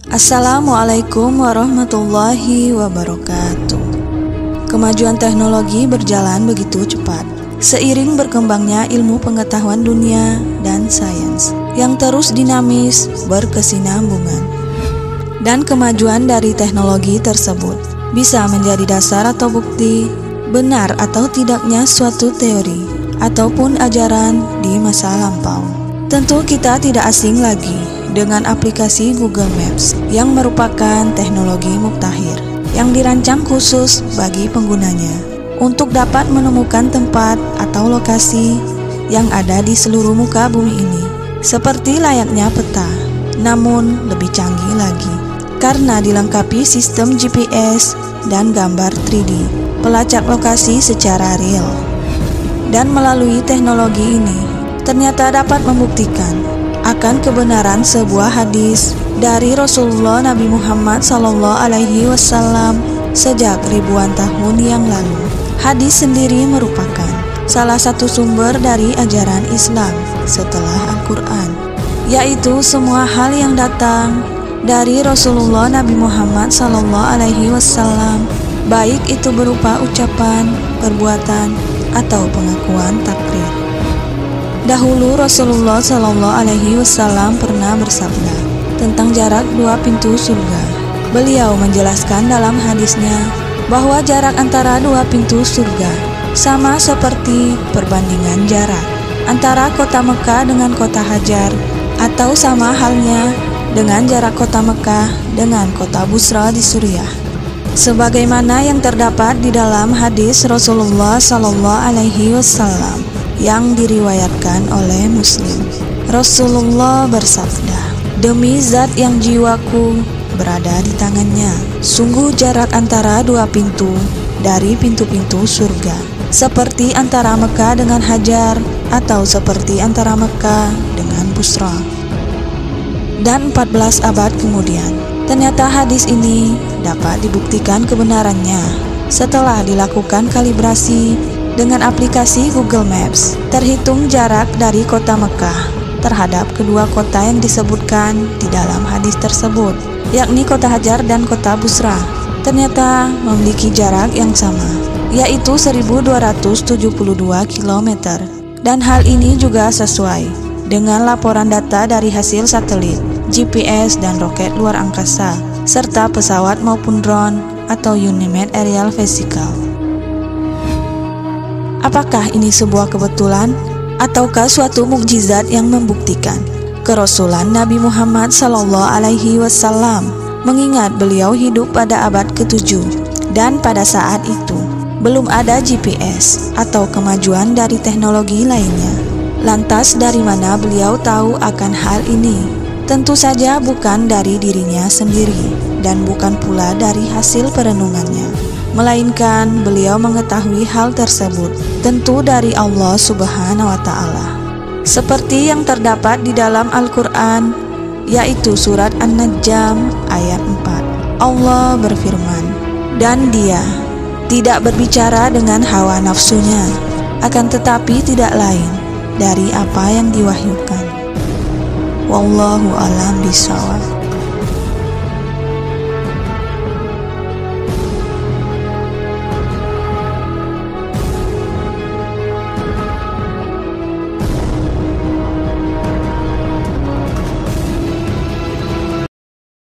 Assalamualaikum warahmatullahi wabarakatuh. Kemajuan teknologi berjalan begitu cepat seiring berkembangnya ilmu pengetahuan dunia dan sains yang terus dinamis berkesinambungan. Dan kemajuan dari teknologi tersebut bisa menjadi dasar atau bukti benar atau tidaknya suatu teori ataupun ajaran di masa lampau. Tentu kita tidak asing lagi dengan aplikasi Google Maps yang merupakan teknologi mutakhir yang dirancang khusus bagi penggunanya untuk dapat menemukan tempat atau lokasi yang ada di seluruh muka bumi ini seperti layaknya peta, namun lebih canggih lagi karena dilengkapi sistem GPS dan gambar 3D pelacak lokasi secara real. Dan melalui teknologi ini ternyata dapat membuktikan akan kebenaran sebuah hadis dari Rasulullah Nabi Muhammad SAW sejak ribuan tahun yang lalu. Hadis sendiri merupakan salah satu sumber dari ajaran Islam setelah Al-Quran, yaitu semua hal yang datang dari Rasulullah Nabi Muhammad SAW, baik itu berupa ucapan, perbuatan, atau pengakuan takrir. Dahulu Rasulullah SAW pernah bersabda tentang jarak dua pintu surga. Beliau menjelaskan dalam hadisnya bahwa jarak antara dua pintu surga sama seperti perbandingan jarak antara kota Mekah dengan kota Hajar, atau sama halnya dengan jarak kota Mekah dengan kota Busra di Suriah. Sebagaimana yang terdapat di dalam hadis Rasulullah SAW yang diriwayatkan oleh Muslim. Rasulullah bersabda, "Demi zat yang jiwaku berada di tangannya, sungguh jarak antara dua pintu dari pintu-pintu surga seperti antara Mekah dengan Hajar, atau seperti antara Mekah dengan Busra." Dan 14 abad kemudian, ternyata hadis ini dapat dibuktikan kebenarannya setelah dilakukan kalibrasi dengan aplikasi Google Maps. Terhitung jarak dari kota Mekah terhadap kedua kota yang disebutkan di dalam hadis tersebut, yakni kota Hajar dan kota Busra, ternyata memiliki jarak yang sama, yaitu 1272 km. Dan hal ini juga sesuai dengan laporan data dari hasil satelit, GPS dan roket luar angkasa, serta pesawat maupun drone atau Unmanned Aerial Vehicle. Apakah ini sebuah kebetulan ataukah suatu mukjizat yang membuktikan kerasulan Nabi Muhammad SAW, mengingat beliau hidup pada abad ke-7 dan pada saat itu belum ada GPS atau kemajuan dari teknologi lainnya. Lantas dari mana beliau tahu akan hal ini? Tentu saja bukan dari dirinya sendiri dan bukan pula dari hasil perenungannya, melainkan beliau mengetahui hal tersebut tentu dari Allah Subhanahu wa Ta'ala, seperti yang terdapat di dalam Al-Quran, yaitu surat An-Najm ayat 4. Allah berfirman, "Dan dia tidak berbicara dengan hawa nafsunya, akan tetapi tidak lain dari apa yang diwahyukan." Wallahu a'lam bishawab.